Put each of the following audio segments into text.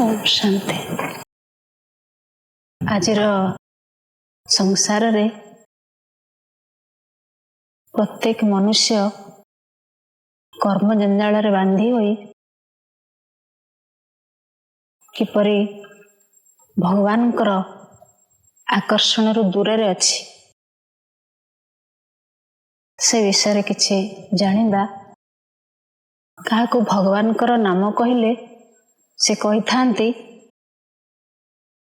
ओम शांति। आजिर संसार रे प्रत्येक मनुष्य कर्म जंजाल रे बांधी होई किपरि भगवान कर आकर्षण रु दूर रे अछि से विषय किछि जानिबा। कहा को भगवान कर नाम कहिले से कही थांती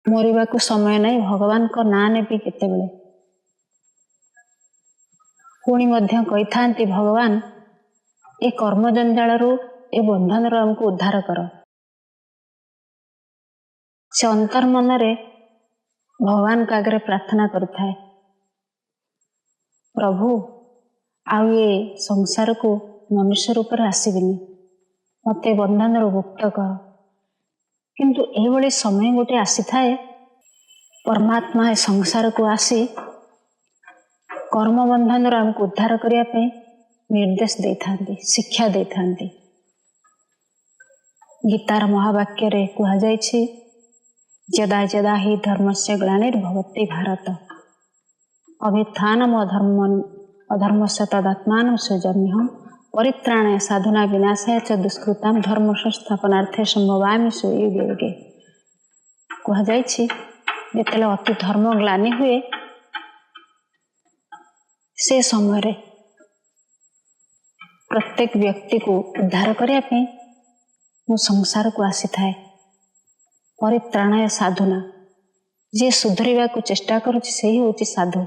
मरिबा को समय नहीं, भगवान को ना नेबी केतेबेले। पुणी मध्य कही थांती भगवान ए कर्म जंजाल रु ए बंधन रु हमको उद्धार कर। से अंतर मन रे भगवान का आगे प्रार्थना करता है, प्रभु आउ ये संसार को मनुष्य रूप में आसबिनी, मते बंधन रु मुक्त कर। किंतु एभली समय गोटे आसी थाए परमात्मा ए संसार को आसी कर्म बंधन रु हमको उद्धार करिया पे निर्देश दे थांती, शिक्षा दे थांती। गीतार महावाक्य रे कहा जायछि, यदा यदा हि धर्मस्य ग्लानिर्भवति भारत अभित्थानम् अधर्मस्य तदात्मानं सृजाम्यहम् परित्राणाय साधुना विनाशाय च दुष्कृतां धर्म संस्थापनार्थे संभवामि युगे युगे। कहा जायछि जेतेले अति धर्म ग्लानि हुए से समय रे प्रत्येक व्यक्ति को उद्धार करिया पे मु संसार को आसी थाए। परित्राणाय साधुना, जे सुधरिबा को चेष्टा करुछि सेही होछि साधु।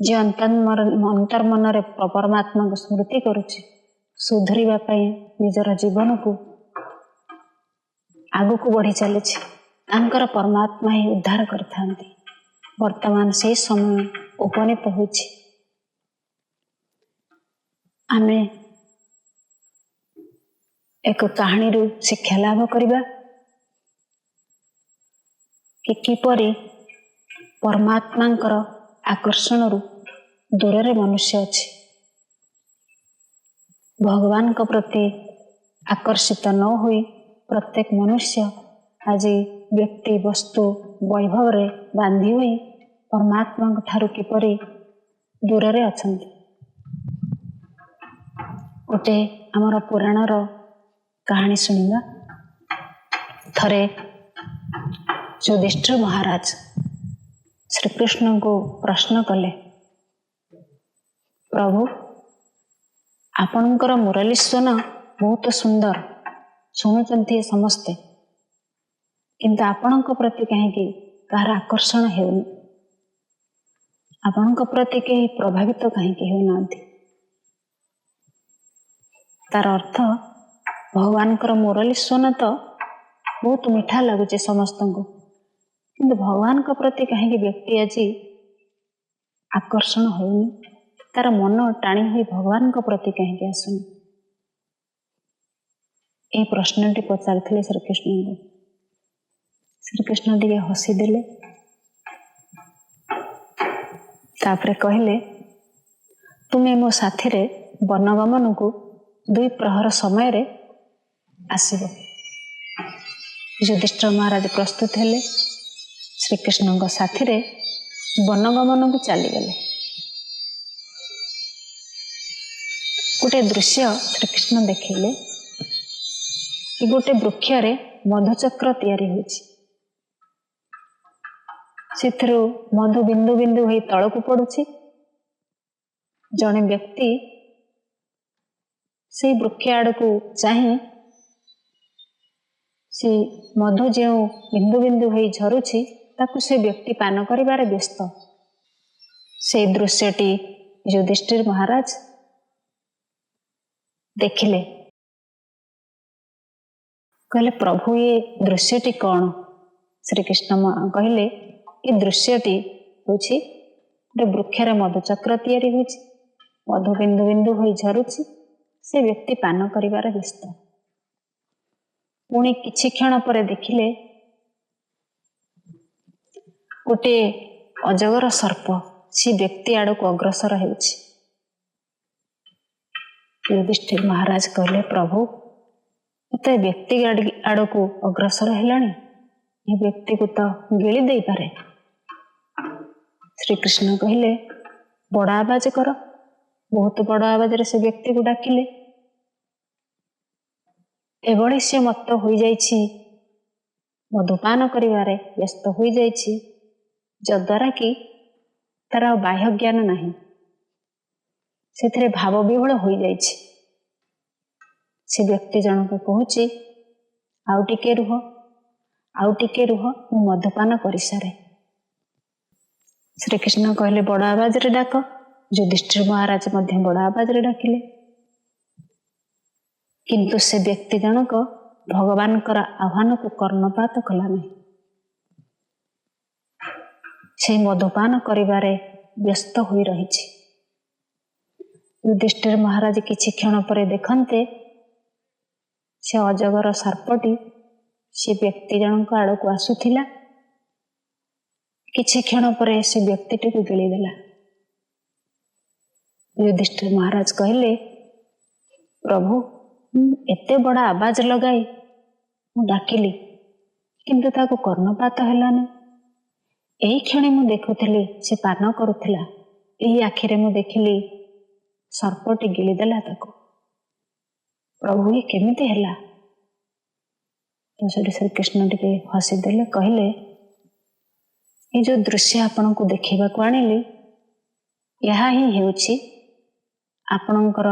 जे अंतर मन रे परमात्मा को स्मृति करुछि, सुधरिबा पई निजर जीवन को आगु को बढ़ी चलिछि, तांकर परमात्मा ही उद्धार करथांती। वर्तमान से समय उपनीत होछि। आमे एक कहानी रु शिक्षा लाभ करिबा कि किपरि परमात्मांकर आकर्षण रु दूर रे मनुष्य अछि। भगवान को प्रति आकर्षित न होई प्रत्येक मनुष्य आज व्यक्ति वस्तु वैभव रे बांधी होई परमात्मा ठारू किपरि दूर रे अछंती। गोटे आमर पुराण रो कहानी सुनिबा। थरे युधिष्ठिर महाराज श्री कृष्ण को प्रश्न कले, प्रभु आपणकर मुरली स्वन बहुत सुंदर, शुणुचंती समस्ते, किंतु आपणक प्रति कहीं कहार आकर्षण हेउनी, आपणक प्रति कहीं प्रभावित कहीं हेउनांती। तार अर्थ भगवानकर मुरली स्वन तो बहुत मीठा लगुचे समस्तंको, किंतु भगवान को प्रति कहीं व्यक्ति आज आकर्षण होनी, तार मन टाणी हुई भगवान को प्रति कहीं आसुनी। ये प्रश्नटी पचारिथिले श्रीकृष्ण को। श्रीकृष्ण टिके हसी देले, तापरे कहले, तुमे मो साथी रे वनगमन को 2 प्रहर समय रे आसीबो। युधिष्ठिर महाराज प्रस्तुत हेले, श्रीकृष्ण को साथी रे वनगमन को चली गले। गोटे दृश्य श्रीकृष्ण देखिले कि गोटे वृक्ष रे मधुचक्र तैयारी होछि, सेथरो मधु बिंदु बिंदु होई तळकु पडुछि। जणे व्यक्ति से वृक्ष आड़ को चाहे से मधु जो बिंदु बिंदु होई झरुछि ताकु से व्यक्ति पान करिबारे व्यस्त। से दृश्यटी युधिष्ठिर महाराज देखिले, कहले प्रभु ये दृश्यटी कौन? श्रीकृष्ण कहले, ये दृश्यटी होछि गोटे वृक्ष रे मधुचक्र तैयारी होछि, मधु बिंदु बिंदु होई झरुछि, से व्यक्ति पान करिबारे व्यस्त। पुणी किछि क्षण परे देखिले गोटे अजगर सर्प से व्यक्ति आड़ को अग्रसर हेउछि। युधिष्ठिर महाराज कहले, प्रभु ମତେ ବ୍ୟକ୍ତି ଆଡ଼କୁ ଅଗ୍ରସର ହେଲାଣି, ଏ ବ୍ୟକ୍ତିକୁ ତ ଗିଳି ଦେଇପାରେ। ଶ୍ରୀକୃଷ୍ଣ କହିଲେ, ବଡ଼ ଆବାଜ କର। ବହୁତ ବଡ଼ ଆବାଜରେ ସେ ବ୍ୟକ୍ତିକୁ ଡାକିଲେ। ଏଭଳି ସେ ମତ୍ତ ହୋଇଯାଇଛି, ମଧୁପାନ କରିବାରେ ବ୍ୟସ୍ତ ହୋଇଯାଇଛି, ଯଦ୍ୱାରା କି ତାର ଆଉ ବାହ୍ୟ ଜ୍ଞାନ ନାହିଁ, ସେଥିରେ ଭାବ ବିହ୍ୱଳ ହୋଇଯାଇଛି। ସେ ବ୍ୟକ୍ତି ଜଣକ କହୁଛି, ଆଉ ଟିକେ ରୁହ, ଆଉ ଟିକେ ରୁହ, ମୁଁ ମଧୁପାନ କରିସାରେ। ଶ୍ରୀକୃଷ୍ଣ କହିଲେ, ବଡ଼ ଆବାଜରେ ଡାକ। ଯୁଧିଷ୍ଠିର ମହାରାଜ ମଧ୍ୟ ବଡ଼ ଆବାଜରେ ଡାକିଲେ। କିନ୍ତୁ ସେ ବ୍ୟକ୍ତି ଜଣକ ଭଗବାନଙ୍କର ଆହ୍ୱାନକୁ କର୍ଣ୍ଣପାତ କଲା ନାହିଁ। ସେ ମଧୁପାନ କରିବାରେ ବ୍ୟସ୍ତ ହୋଇ ରହିଛି। ଯୁଧିଷ୍ଠିର ମହାରାଜ କିଛି କ୍ଷଣ ପରେ ଦେଖନ୍ତେ ସେ ଅଜଗର ସର୍ପଟି ସେ ବ୍ୟକ୍ତି ଜଣଙ୍କ ଆଡ଼କୁ ଆସୁଥିଲା। କିଛି କ୍ଷଣ ପରେ ସେ ବ୍ୟକ୍ତିଟିକୁ ଗିଳିଦେଲା। ଯୁଧିଷ୍ଠିର ମହାରାଜ କହିଲେ, ପ୍ରଭୁ, ମୁଁ ଏତେ ବଡ଼ ଆବାଜ ଲଗାଇ ମୁଁ ଡାକିଲି, କିନ୍ତୁ ତାକୁ କର୍ଣ୍ଣପାତ ହେଲାନି। ଏଇ କ୍ଷଣି ମୁଁ ଦେଖୁଥିଲି ସେ ପାନ କରୁଥିଲା, ଏହି ଆଖିରେ ମୁଁ ଦେଖିଲି ସର୍ପଟି ଗିଳିଦେଲା ତାକୁ। ପ୍ରଭୁ, ଏ କେମିତି ହେଲା? ସେଠି ଶ୍ରୀକୃଷ୍ଣ ଟିକେ ହସିଦେଲେ, କହିଲେ, ଏ ଯେଉଁ ଦୃଶ୍ୟ ଆପଣଙ୍କୁ ଦେଖିବାକୁ ଆଣିଲି, ଏହା ହିଁ ହେଉଛି ଆପଣଙ୍କର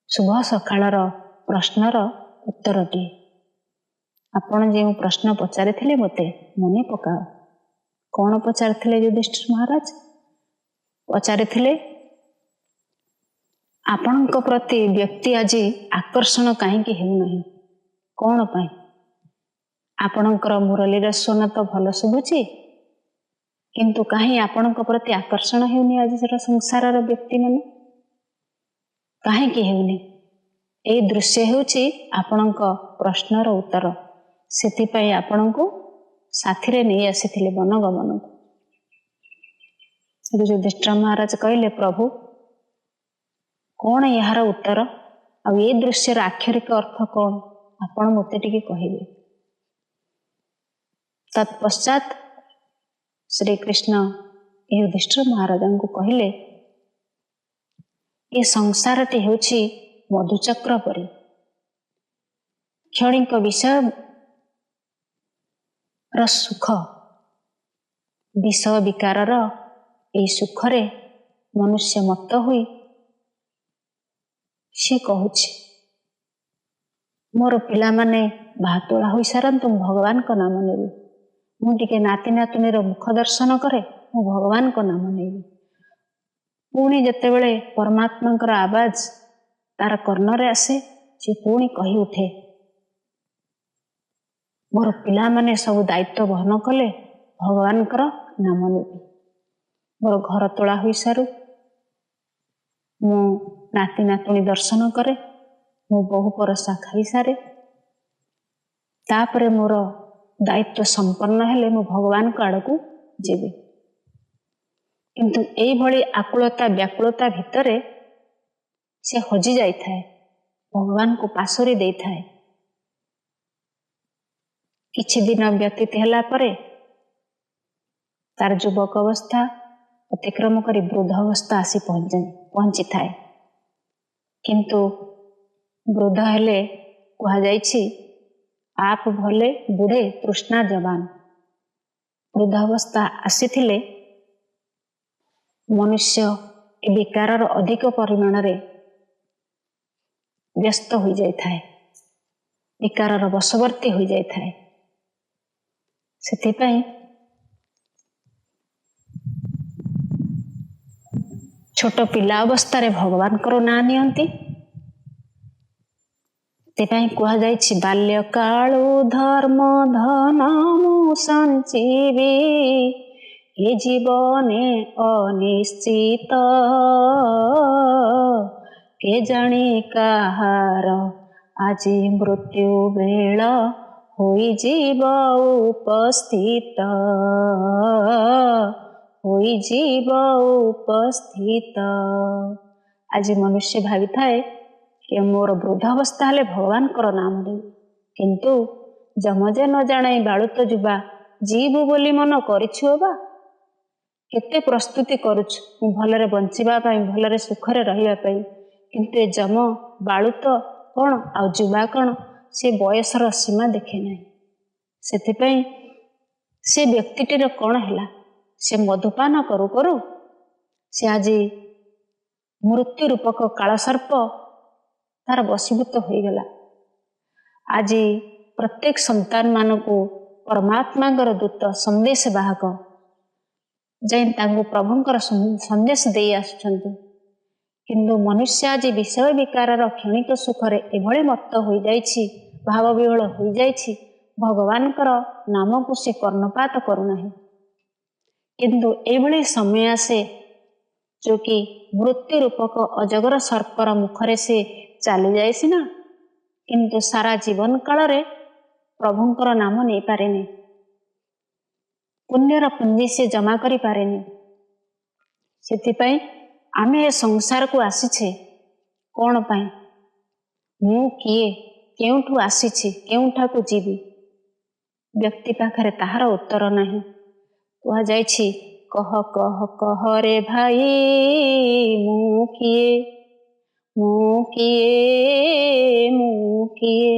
ଶୁଭ ସକାଳର ପ୍ରଶ୍ନର ଉତ୍ତରଟିଏ। ଆପଣ ଯେଉଁ ପ୍ରଶ୍ନ ପଚାରିଥିଲେ ମୋତେ, ମନେ ପକାଅ। କ'ଣ ପଚାରିଥିଲେ ଯୁଧିଷ୍ଠିର ମହାରାଜ? ପଚାରିଥିଲେ, ଆପଣଙ୍କ ପ୍ରତି ବ୍ୟକ୍ତି ଆଜି ଆକର୍ଷଣ କାହିଁକି ହେଉନାହିଁ? କ'ଣ ପାଇଁ? ଆପଣଙ୍କର ମୁରଲୀର ସ୍ୱନ ତ ଭଲ ଶୁଭୁଛି, କିନ୍ତୁ କାହିଁ ଆପଣଙ୍କ ପ୍ରତି ଆକର୍ଷଣ ହେଉନି ଆଜିର ସଂସାରର ବ୍ୟକ୍ତିମାନେ? କାହିଁକି ହେଉନି? ଏଇ ଦୃଶ୍ୟ ହେଉଛି ଆପଣଙ୍କ ପ୍ରଶ୍ନର ଉତ୍ତର। ସେଥିପାଇଁ ଆପଣଙ୍କୁ ସାଥିରେ ନେଇ ଆସିଥିଲେ ବନଗମନକୁ। ଯୁଧିଷ୍ଠିର ମହାରାଜ କହିଲେ, ପ୍ରଭୁ, କ'ଣ ଏହାର ଉତ୍ତର? ଆଉ ଏ ଦୃଶ୍ୟର ଆକ୍ଷରିକ ଅର୍ଥ କ'ଣ? ଆପଣ ମୋତେ ଟିକେ କହିବେ। ତତ୍ପଶ୍ଚାତ ଶ୍ରୀକୃଷ୍ଣ ଯୁଧିଷ୍ଠିର ମହାରାଜଙ୍କୁ କହିଲେ, ଏ ସଂସାରଟି ହେଉଛି ମଧୁଚକ୍ର ପରି। କ୍ଷଣିକ ବିଷୟର ସୁଖ, ବିଷୟ ବିକାରର ଏହି ସୁଖରେ ମନୁଷ୍ୟ ମତ୍ତ ହୋଇ ସେ କହୁଛି, ମୋର ପିଲାମାନେ ବାହାତୋଳା ହୋଇସାରନ୍ତୁ, ମୁଁ ଭଗବାନଙ୍କ ନାମ ନେବି। ମୁଁ ଟିକେ ନାତି ନାତୁଣୀର ମୁଖ ଦର୍ଶନ କରେ, ମୁଁ ଭଗବାନଙ୍କ ନାମ ନେବି। ପୁଣି ଯେତେବେଳେ ପରମାତ୍ମାଙ୍କର ଆବାଜ ତାର କର୍ଣ୍ଣରେ ଆସେ, ସେ ପୁଣି କହି ଉଠେ, ମୋର ପିଲାମାନେ ସବୁ ଦାୟିତ୍ୱ ବହନ କଲେ, ଭଗବାନଙ୍କର ନାମ ନେବି। ମୋର ଘର ତୋଳା ହୋଇସାରୁ, ମୁଁ ନାତି ନାତୁଣୀ ଦର୍ଶନ କରେ, ମୁଁ ବହୁ ପରସା ଖାଇସାରେ, ତାପରେ ମୋର ଦାୟିତ୍ୱ ସମ୍ପନ୍ନ ହେଲେ ମୁଁ ଭଗବାନଙ୍କ ଆଡ଼କୁ ଯିବି। କିନ୍ତୁ ଏଇଭଳି ଆକୁଳତା ବ୍ୟାକୁଳତା ଭିତରେ ସେ ହଜି ଯାଇଥାଏ, ଭଗବାନଙ୍କୁ ପାଶୋରି ଦେଇଥାଏ। କିଛି ଦିନ ବ୍ୟତୀତ ହେଲା ପରେ ତାର ଯୁବକ ଅବସ୍ଥା ଅତିକ୍ରମ କରି ବୃଦ୍ଧ ଅବସ୍ଥା ଆସି ପହଞ୍ଚିଥାଏ। କିନ୍ତୁ ବୃଦ୍ଧ ହେଲେ କୁହାଯାଇଛି, ଆପ ଭଲେ ବୁଢ଼େ ତୃଷ୍ଣା ଜବାନ। ବୃଦ୍ଧ ଅବସ୍ଥା ଆସିଥିଲେ ମନୁଷ୍ୟ ଏ ବିକାରର ଅଧିକ ପରିମାଣରେ ବ୍ୟସ୍ତ ହୋଇଯାଇଥାଏ, ବିକାରର ବଶବର୍ତ୍ତୀ ହୋଇଯାଇଥାଏ। ସେଥିପାଇଁ ଛୋଟ ପିଲା ଅବସ୍ଥାରେ ଭଗବାନଙ୍କର ନାଁ ନିଅନ୍ତି। ସେଥିପାଇଁ କୁହାଯାଇଛି, ବାଲ୍ୟକାଳୁ ଧର୍ମ ଧନ ମୁଁ ସଞ୍ଚିବି, ଏ ଜୀବନେ ଅନିଶ୍ଚିତ, କେ ଜାଣି କାହାର ଆଜି ମୃତ୍ୟୁ ବେଳ ହୋଇଯିବ ଉପସ୍ଥିତ, ହୋଇଯିବ ଉପସ୍ଥିତ। ଆଜି ମନୁଷ୍ୟ ଭାବିଥାଏ कि मोर वृद्ध अवस्था हेले भगवान नाम देवी किंतु जमजे न जाने बालुत जुबा जीवु बोली मन करिछुबा केते प्रस्तुति करुछु मु भलरे बंचिबा पई भलरे सुखरे रहिबा पई किंतु ए जम बालुत कौन आ जुबा कौन से बयसर सीमा देखे नहीं सेथिपई से व्यक्तिटीर कौन है से मधुपान करू करू से आज मृत्यु रूपक कालसर्प तार वशीभूत हो गला। आज प्रत्येक संतान मानक परमात्मा दूत संदेश बाहक जाई प्रभुंकर संदेश दे आसुचंती किंतु मनुष्य आज विषय विकार क्षणिक सुखरे एभली मत्त हो जाइछि भाव विहल हो जाइछि भगवानकर नाम को से कर्णपात करूना किंतु एभली समय आसे जो कि मृत्यु रूपक अजगर सर्पर मुखरे से चली जाए सिना किंतु सारा जीवन काल रे प्रभुंकर नाम नहीं पारेनी पुण्यर पुंजी से जमा करि पारेनी सेतिपई आमे ए संसार को आसीछे कौन पाई मु किए केउठु आसीछि केउठा को जीवी व्यक्ति पाखरे ताहार उत्तर नहीं कह जाइछि कह कह कह रे भाई मु किए मु किए मु किए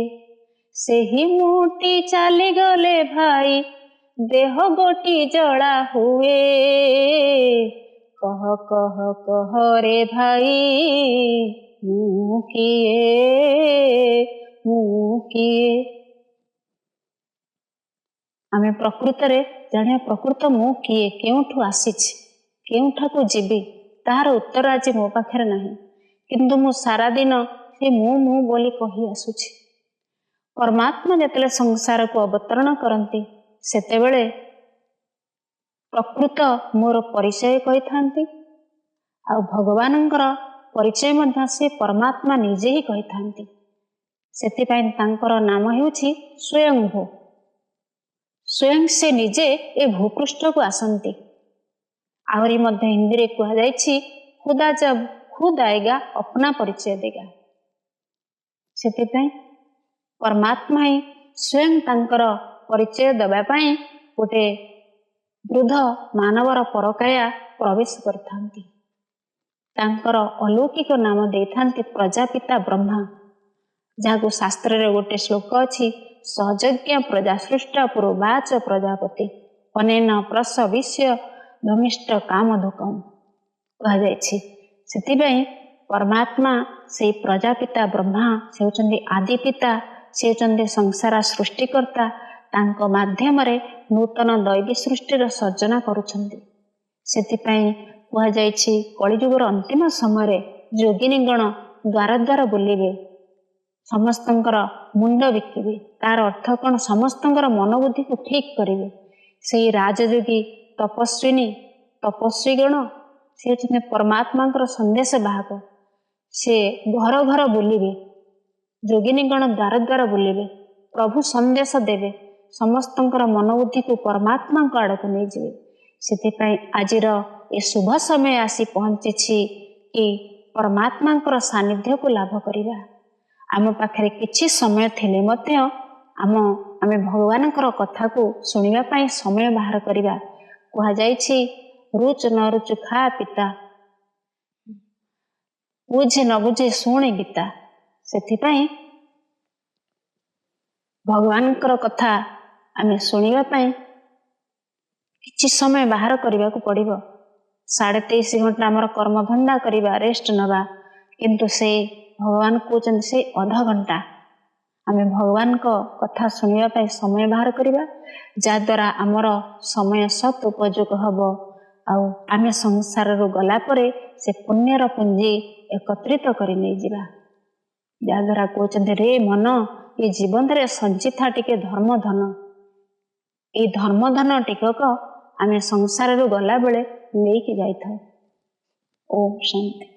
सेही मुटी चली गले भाई देह गोटी जड़ा हुए कह कह रे भाई मु किए मु किए आमे प्रकृत रे जाने प्रकृत मु किए केउठु आसीछि केउठा को जीवी तार उत्तर आज मो पाखरे नहीं किंतु मु सारा दिन से मु बोली कही आसुछि परमात्मा जेतेले संसार को अवतरण करंती सेतेबेले प्रकृत मोर परिचय कही थांती आ भगवानंकर परिचय मध्य से परमात्मा निजे ही कही थांती सेतिपई तांकर नाम हेउछि स्वयंभू स्वयं से निजे ए भूपृष्ठ को आसंती आहरी मध्य हिंदी रे कहा जाइछि खुदा जब खुद आएगा अपना परिचय देगा सेतिपई परमात्मा ही स्वयं तांकर परिचय देबा पई गोटे वृद्ध मानवर परकाया प्रवेश करथांती तांकर अलौकिक नाम देथांती प्रजापिता ब्रह्मा जाको शास्त्र रे गोटे श्लोक अछि सहजज्ञ प्रजा सृष्ट पूर्वाच प्रजापति अनेन प्रसविष्य धमिष्ट कामधुकम कहा जाइछि सेतिपई परमात्मा से प्रजापिता ब्रह्मा से होचंदी आदि पिता से होचंदी संसार सृष्टिकर्ता तांको माध्यम रे नूतन दैवी सृष्टिर सर्जना करुछंती सेतिपई कहा जाइछि कलिजुगर अंतिम समय रे योगिनीगण द्वार द्वार बुलिबे समस्तंकर मुंड बिकिबे तार अर्थ कौन समस्तंकर मनोबुद्धि को ठीक करेंगे से राजयोगी तपस्विनी तपस्वीगण से परमात्मा संदेश बाहक से घर घर बुलिबे योगिनीगण द्वार द्वार बुलिबे प्रभु संदेश देवे समस्तंकर मनोबुद्धि को परमात्मा आड़ को नहीं जाए से आजिर ए शुभ समय आसी पहुंची कि परमात्मा सानिध्य को लाभ करिबा आम पाखरे किछि समय थिले मध्य आमे भगवानकर कथा को सुनिबा पई समय बाहर करिबा कहा जाइछि रुच न रुच खा पिता बुझे न बुझे सुने गीता सेथिपई भगवानकर कथा आमे सुनिबा पई किछि समय बाहर करिबा को पड़िबो 23.5 घंटा आमर कर्मधंदा करिबा रेस्ट नबा किंतु से भगवान कहते से अधा घंटा आमे भगवान को कथा सुनिबा पई समय बाहर करिबा जाद्वारा आमर समय सत उपयोग हब आमे संसार रो गला परे से पुण्यर पुंजी एकत्रित करि नै जिबा जाद्वारा कहते रे मन ये जीवन रे संचिता टिके धर्म धन ए धर्म धन टिकक आमे संसार रो गला बेले लेके जाई था। ओम शांति।